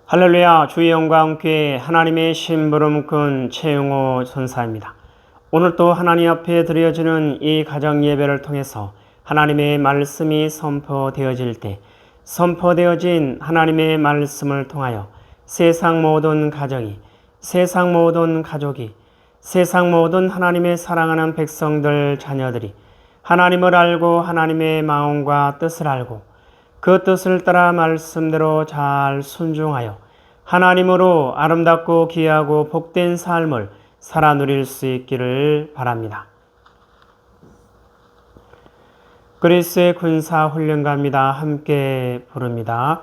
할렐루야. 주의 영광 교회 하나님의 심부름 꾼 최용호 선사입니다. 오늘 또 하나님 앞에 드려지는 이 가정 예배를 통해서 하나님의 말씀이 선포되어질 때 선포되어진 하나님의 말씀을 통하여 세상 모든 가정이, 세상 모든 가족이, 세상 모든 하나님의 사랑하는 백성들 자녀들이 하나님을 알고 하나님의 마음과 뜻을 알고 그 뜻을 따라 말씀대로 잘 순종하여 하나님으로 아름답고 귀하고 복된 삶을 살아 누릴 수 있기를 바랍니다. 그리스의 군사 훈련가입니다. 함께 부릅니다.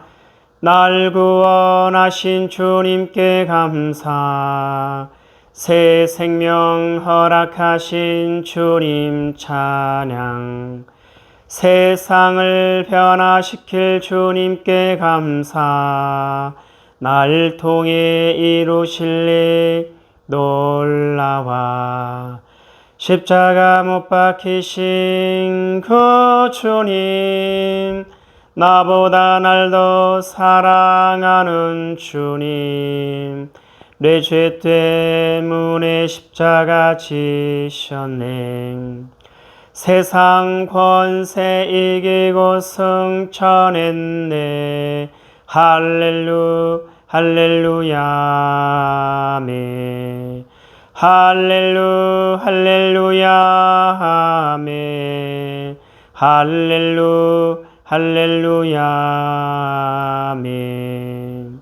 날 구원하신 주님께 감사, 새 생명 허락하신 주님 찬양, 세상을 변화시킬 주님께 감사, 날 통해 이루실 일 놀라와 십자가 못 박히신 그 주님, 나보다 날 더 사랑하는 주님, 내 죄 때문에 십자가 지셨네. 세상 권세 이기고 승천했네. 할렐루야 아멘. 할렐루야 아멘. 할렐루야 아멘.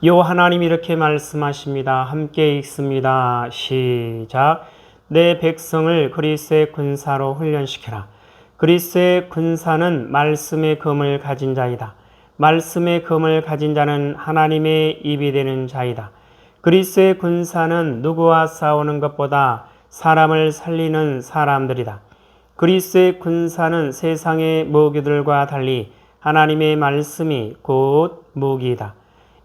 요 하나님이 이렇게 말씀하십니다. 함께 읽습니다. 시작. 내 백성을 그리스의 군사로 훈련시켜라. 그리스의 군사는 말씀의 검을 가진 자이다. 말씀의 검을 가진 자는 하나님의 입이 되는 자이다. 그리스의 군사는 누구와 싸우는 것보다 사람을 살리는 사람들이다. 그리스의 군사는 세상의 무기들과 달리 하나님의 말씀이 곧 무기이다.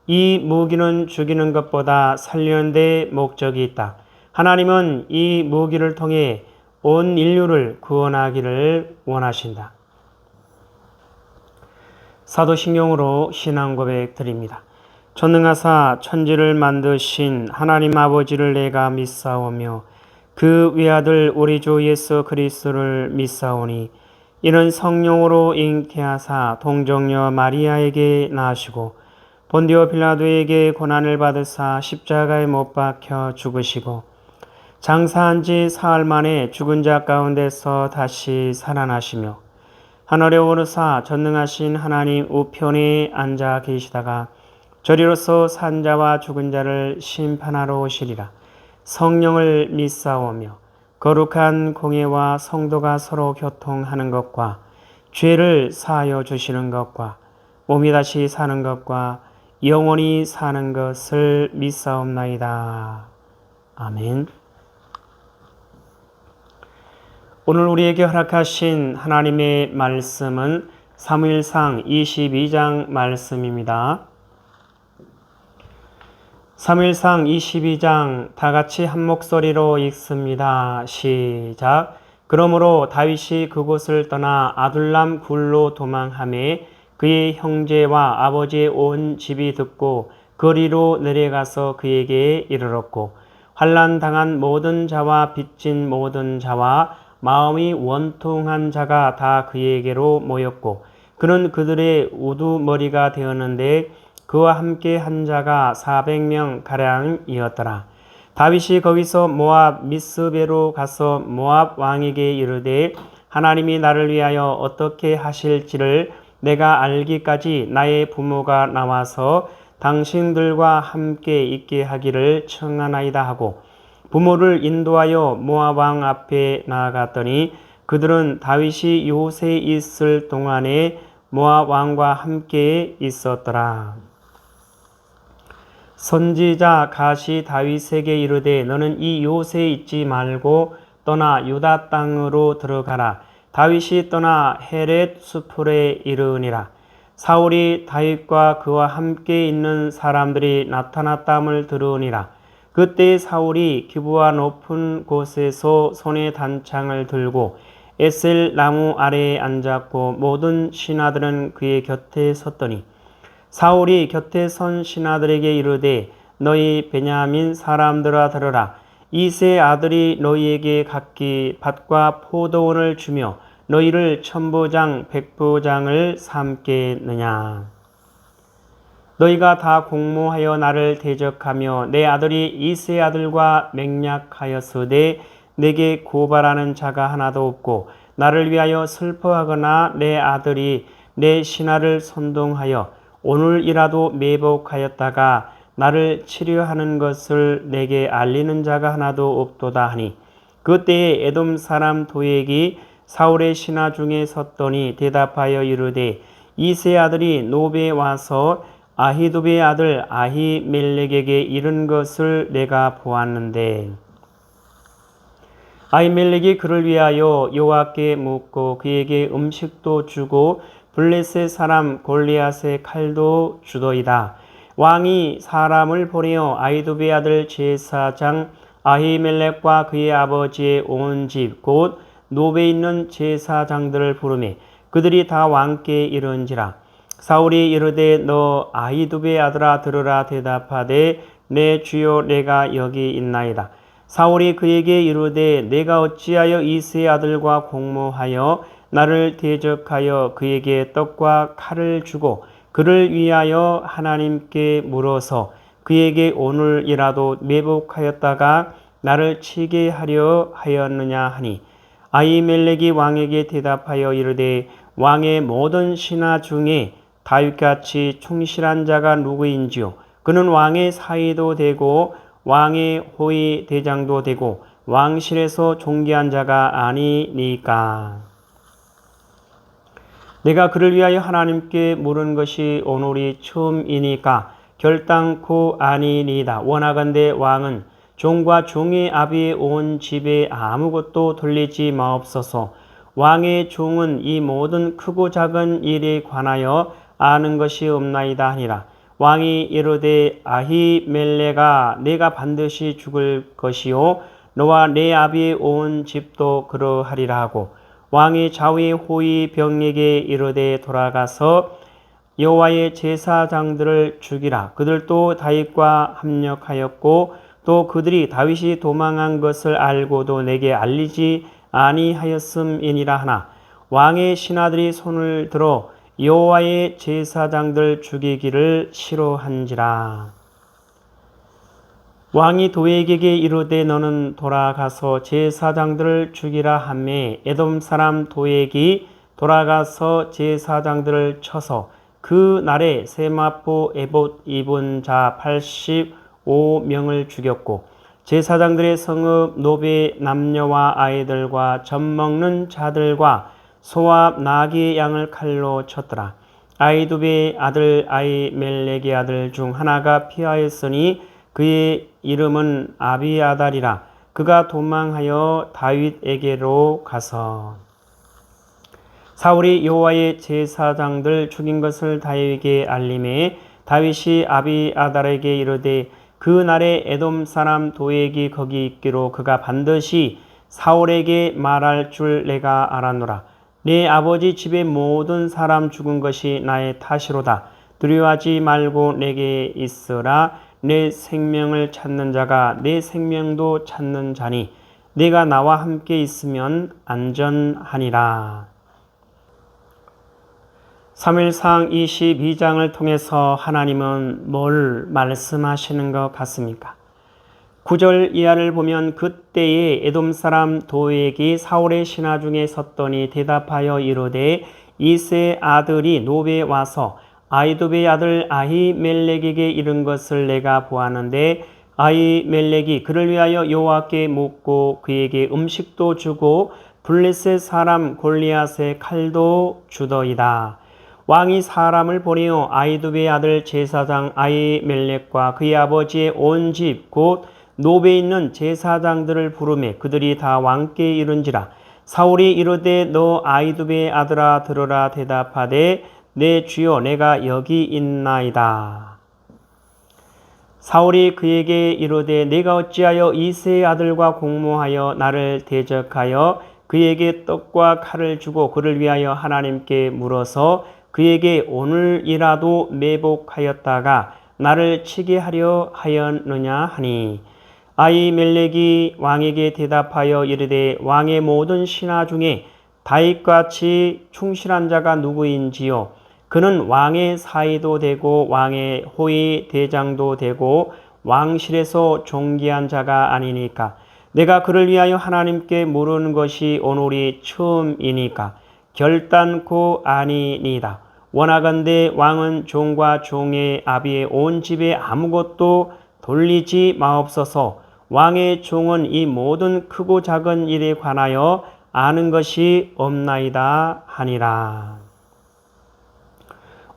이 무기는 죽이는 것보다 살리는 데 목적이 있다. 하나님은 이 무기를 통해 온 인류를 구원하기를 원하신다. 사도신경으로 신앙 고백 드립니다. 전능하사 천지를 만드신 하나님 아버지를 내가 믿사오며 그 외아들 우리 주 예수 그리스도를 믿사오니 이는 성령으로 잉태하사 동정녀 마리아에게 낳으시고 본디오 빌라도에게 고난을 받으사 십자가에 못 박혀 죽으시고 장사한 지 사흘 만에 죽은 자 가운데서 다시 살아나시며 하늘에 오르사 전능하신 하나님 우편에 앉아 계시다가 저리로서 산 자와 죽은 자를 심판하러 오시리라. 성령을 믿사오며 거룩한 공예와 성도가 서로 교통하는 것과 죄를 사하여 주시는 것과 몸이 다시 사는 것과 영원히 사는 것을 믿사옵나이다. 아멘. 오늘 우리에게 허락하신 하나님의 말씀은 사무엘상 22장 말씀입니다. 사무엘상 22장 다 같이 한 목소리로 읽습니다. 시작. 그러므로 다윗이 그곳을 떠나 아둘람 굴로 도망하매 그의 형제와 아버지의 온 집이 듣고 거리로 내려가서 그에게 이르렀고 환난 당한 모든 자와 빚진 모든 자와 마음이 원통한 자가 다 그에게로 모였고 그는 그들의 우두머리가 되었는데 그와 함께 한 자가 400명 가량이었더라. 다윗이 거기서 모압 미스베로 가서 모압 왕에게 이르되 하나님이 나를 위하여 어떻게 하실지를 내가 알기까지 나의 부모가 나와서 당신들과 함께 있게 하기를 청하나이다 하고 부모를 인도하여 모압 왕 앞에 나아갔더니 그들은 다윗이 요새에 있을 동안에 모압 왕과 함께 있었더라. 선지자 갓이 다윗에게 이르되 너는 이 요새에 있지 말고 떠나 유다 땅으로 들어가라. 다윗이 떠나 헤렛 수풀에 이르니라. 사울이 다윗과 그와 함께 있는 사람들이 나타났다함을 들으니라. 그때 사울이 기브아 높은 곳에서 손에 단창을 들고 에셀 나무 아래에 앉았고 모든 신하들은 그의 곁에 섰더니 사울이 곁에 선 신하들에게 이르되 너희 베냐민 사람들아 들으라. 이새의 아들이 너희에게 각기 밭과 포도원을 주며 너희를 천부장 백부장을 삼겠느냐. 너희가 다 공모하여 나를 대적하며 내 아들이 이새의 아들과 맹약하였으되 내게 고발하는 자가 하나도 없고 나를 위하여 슬퍼하거나 내 아들이 내 신하를 선동하여 오늘이라도 매복하였다가 나를 치료하는 것을 내게 알리는 자가 하나도 없도다 하니 그때에 에돔 사람 도액이 사울의 신하 중에 섰더니 대답하여 이르되 이새의 아들이 노베에 와서 아히두베의 아들 아히멜렉에게 이른 것을 내가 보았는데 아히멜렉이 그를 위하여 여호와께 묻고 그에게 음식도 주고 블레셋 사람 골리앗의 칼도 주더이다. 왕이 사람을 보내어 아히두베의 아들 제사장 아히멜렉과 그의 아버지의 온 집 곧 노베에 있는 제사장들을 부르매 그들이 다 왕께 이른지라. 사울이 이르되 너 아히두베의 아들아 들으라. 대답하되 내 주여 내가 여기 있나이다. 사울이 그에게 이르되 내가 어찌하여 이새의 아들과 공모하여 나를 대적하여 그에게 떡과 칼을 주고 그를 위하여 하나님께 물어서 그에게 오늘이라도 매복하였다가 나를 치게 하려 하였느냐 하니 아히멜렉이 왕에게 대답하여 이르되 왕의 모든 신하 중에 다윗같이 충실한 자가 누구인지요. 그는 왕의 사위도 되고 왕의 호위 대장도 되고 왕실에서 존귀한 자가 아니니까. 내가 그를 위하여 하나님께 물은 것이 오늘이 처음이니까 결단코 아니니이다. 원하건대 왕은 종과 종의 아비의 온 집에 아무것도 돌리지 마옵소서. 왕의 종은 이 모든 크고 작은 일에 관하여 아는 것이 없나이다 하니라. 왕이 이르되 아히멜렉아 내가 반드시 죽을 것이요 너와 내 아비의 온 집도 그러하리라 하고 왕이 좌우의 호위 병에게 이르되 돌아가서 여호와의 제사장들을 죽이라. 그들도 다윗과 합력하였고 또 그들이 다윗이 도망한 것을 알고도 내게 알리지 아니하였음이니라 하나 왕의 신하들이 손을 들어 여호와의 제사장들 죽이기를 싫어한지라. 왕이 도액에게 이르되 너는 돌아가서 제사장들을 죽이라 하매 에돔 사람 도액이 돌아가서 제사장들을 쳐서 그 날에 세마포 에봇 입은 자 85명을 죽였고 제사장들의 성읍 노베 남녀와 아이들과 젖 먹는 자들과 소와 나귀의 양을 칼로 쳤더라. 아히두베의 아들 아히멜렉의 아들 중 하나가 피하였으니 그의 이름은 아비아달이라. 그가 도망하여 다윗에게로 가서 사울이 여호와의 제사장들 죽인 것을 다윗에게 알림해 다윗이 아비아달에게 이르되 그 날에 에돔 사람 도액이 거기 있기로 그가 반드시 사울에게 말할 줄 내가 알았노라. 내 아버지 집의 모든 사람 죽은 것이 나의 탓이로다. 두려워하지 말고 내게 있으라. 내 생명을 찾는 자가 내 생명도 찾는 자니 내가 나와 함께 있으면 안전하니라. 사무엘상 22장을 통해서 하나님은 뭘 말씀하시는 것 같습니까? 9절 이하를 보면 그때에 에돔 사람 도액이 사울의 신하 중에 섰더니 대답하여 이르되 이새의 아들이 노베에 와서 아히두베의 아들 아히멜렉에게 이른 것을 내가 보았는데 아히멜렉이 그를 위하여 여호와께 묻고 그에게 음식도 주고 블레셋 사람 골리앗의 칼도 주더이다. 왕이 사람을 보내어 아히두베의 아들 제사장 아히멜렉과 그의 아버지의 온 집 곧 노베에 있는 제사장들을 부르매 그들이 다 왕께 이른지라. 사울이 이르되 너 아히두베의 아들아 들으라. 대답하되 내 주여 내가 여기 있나이다. 사울이 그에게 이르되 내가 어찌하여 이새의 아들과 공모하여 나를 대적하여 그에게 떡과 칼을 주고 그를 위하여 하나님께 물어서 그에게 오늘이라도 매복하였다가 나를 치게 하려 하였느냐 하니 아히멜렉이 왕에게 대답하여 이르되 왕의 모든 신하 중에 다윗같이 충실한 자가 누구인지요? 그는 왕의 사위도 되고 왕의 호위 대장도 되고 왕실에서 존귀한 자가 아니니까. 내가 그를 위하여 하나님께 물은 것이 오늘이 처음이니까 결단코 아니니이다. 원하건대 왕은 종과 종의 아비의 온 집에 아무것도 돌리지 마옵소서. 왕의 종은 이 모든 크고 작은 일에 관하여 아는 것이 없나이다 하니라.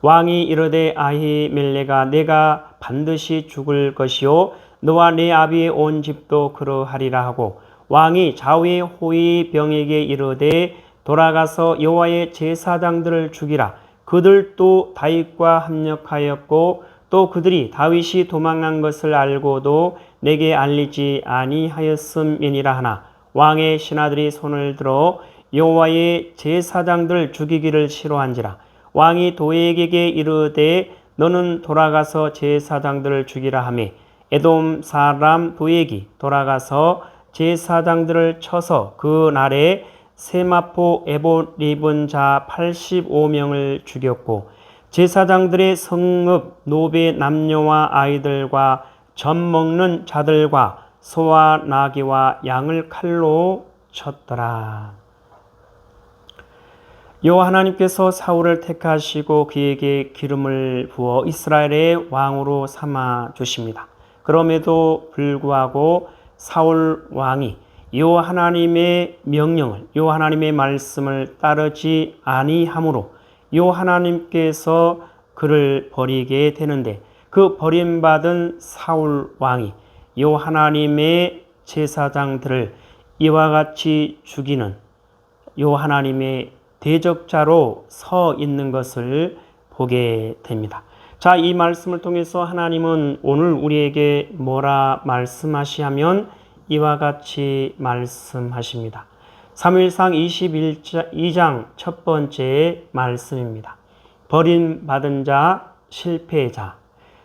왕이 이르되 아히멜렉아 내가 반드시 죽을 것이요 너와 내 아비의 온 집도 그러하리라 하고 왕이 좌우의 호위병에게 이르되 돌아가서 여호와의 제사장들을 죽이라. 그들도 다윗과 합력하였고 또 그들이 다윗이 도망한 것을 알고도 내게 알리지 아니하였음이니라 하나 왕의 신하들이 손을 들어 여호와의 제사장들을 죽이기를 싫어한지라. 왕이 도액에게 이르되 너는 돌아가서 제사장들을 죽이라 하매 에돔 사람 도액이 돌아가서 제사장들을 쳐서 그 날에 세마포 에봇 입은 자 85명을 죽였고 제사장들의 성읍 노베 남녀와 아이들과 젖 먹는 자들과 소와 나귀와 양을 칼로 쳤더라. 여호와 하나님께서 사울을 택하시고 그에게 기름을 부어 이스라엘의 왕으로 삼아 주십니다. 그럼에도 불구하고 사울 왕이 여호와 하나님의 명령을 여호와 하나님의 말씀을 따르지 아니하므로 여호와 하나님께서 그를 버리게 되는데 그 버림받은 사울 왕이 여호와 하나님의 제사장들을 이와 같이 죽이는 여호와 하나님의 대적자로 서 있는 것을 보게 됩니다. 자, 이 말씀을 통해서 하나님은 오늘 우리에게 뭐라 말씀하시하면 이와 같이 말씀하십니다. 사무엘상 22장 첫 번째 말씀입니다. 버림받은 자, 실패자,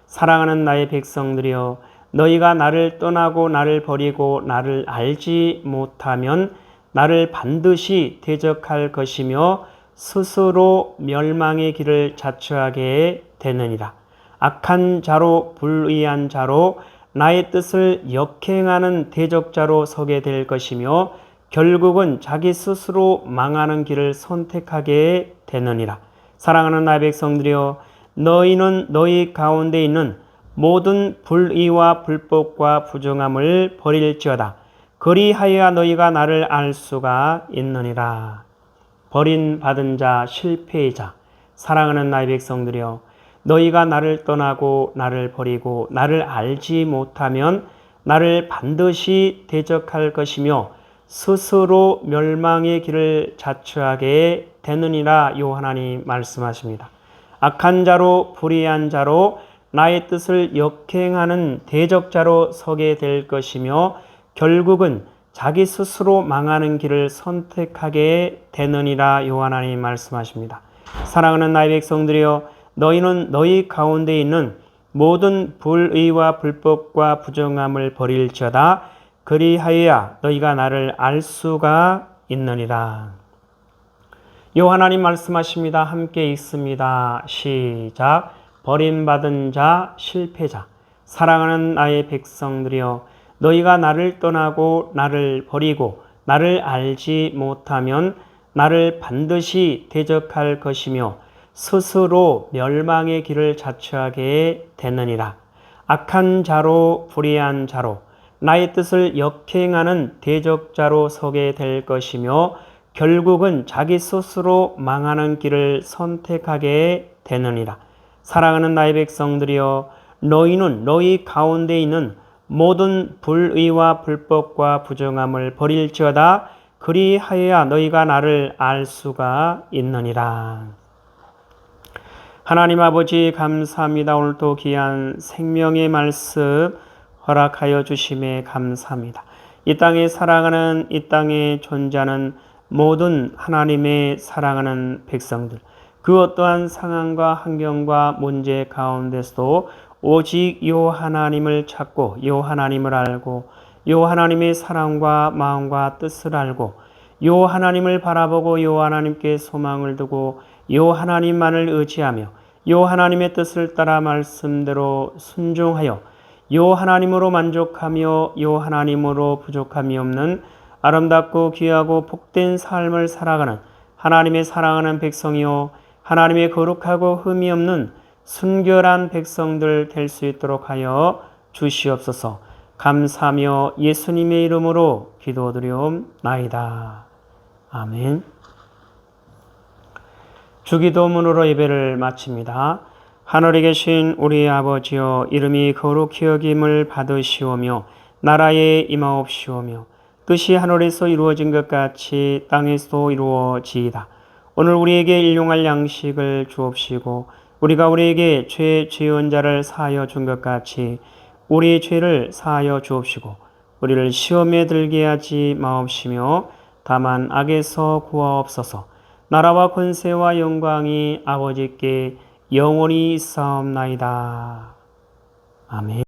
사랑하는 나의 백성들이여 너희가 나를 떠나고 나를 버리고 나를 알지 못하면 나를 반드시 대적할 것이며 스스로 멸망의 길을 자처하게 되느니라. 악한 자로 불의한 자로 나의 뜻을 역행하는 대적자로 서게 될 것이며 결국은 자기 스스로 망하는 길을 선택하게 되느니라. 사랑하는 나의 백성들이여 너희는 너희 가운데 있는 모든 불의와 불법과 부정함을 버릴지어다. 그리하여야 너희가 나를 알 수가 있느니라. 버림받은 자, 실패자, 사랑하는 나의 백성들이여 너희가 나를 떠나고 나를 버리고 나를 알지 못하면 나를 반드시 대적할 것이며 스스로 멸망의 길을 자처하게 되느니라. 여호와 하나님 말씀하십니다. 악한 자로 불의한 자로 나의 뜻을 역행하는 대적자로 서게 될 것이며 결국은 자기 스스로 망하는 길을 선택하게 되느니라. 여호와 하나님 말씀하십니다. 사랑하는 나의 백성들이여 너희는 너희 가운데 있는 모든 불의와 불법과 부정함을 버릴지어다. 그리하여야 너희가 나를 알 수가 있느니라. 여호와 하나님 말씀하십니다. 함께 읽습니다. 시작. 버림받은 자, 실패자, 사랑하는 나의 백성들이여 너희가 나를 떠나고 나를 버리고 나를 알지 못하면 나를 반드시 대적할 것이며 스스로 멸망의 길을 자처하게 되느니라. 악한 자로 불의한 자로 나의 뜻을 역행하는 대적자로 서게 될 것이며 결국은 자기 스스로 망하는 길을 선택하게 되느니라. 사랑하는 나의 백성들이여 너희는 너희 가운데 있는 모든 불의와 불법과 부정함을 버릴지어다. 그리하여야 너희가 나를 알 수가 있느니라. 하나님 아버지 감사합니다. 오늘도 귀한 생명의 말씀 허락하여 주심에 감사합니다. 이 땅에 사랑하는 이 땅에 존재하는 모든 하나님의 사랑하는 백성들, 그 어떠한 상황과 환경과 문제 가운데서도 오직 요 하나님을 찾고 요 하나님을 알고 요 하나님의 사랑과 마음과 뜻을 알고 요 하나님을 바라보고 요 하나님께 소망을 두고 요 하나님만을 의지하며 요 하나님의 뜻을 따라 말씀대로 순종하여 요 하나님으로 만족하며 요 하나님으로 부족함이 없는 아름답고 귀하고 복된 삶을 살아가는 하나님의 사랑하는 백성이요 하나님의 거룩하고 흠이 없는 순결한 백성들 될 수 있도록 하여 주시옵소서. 감사하며 예수님의 이름으로 기도드리옵나이다. 아멘. 주기도문으로 예배를 마칩니다. 하늘에 계신 우리 아버지여, 이름이 거룩히 여김을 받으시오며 나라에 임하옵시오며 뜻이 하늘에서 이루어진 것 같이 땅에서도 이루어지이다. 오늘 우리에게 일용할 양식을 주옵시고 우리가 우리에게 죄 지은 자를 사하여 준 것 같이 우리의 죄를 사하여 주옵시고 우리를 시험에 들게 하지 마옵시며 다만 악에서 구하옵소서. 나라와 권세와 영광이 아버지께 영원히 있사옵나이다. 아멘.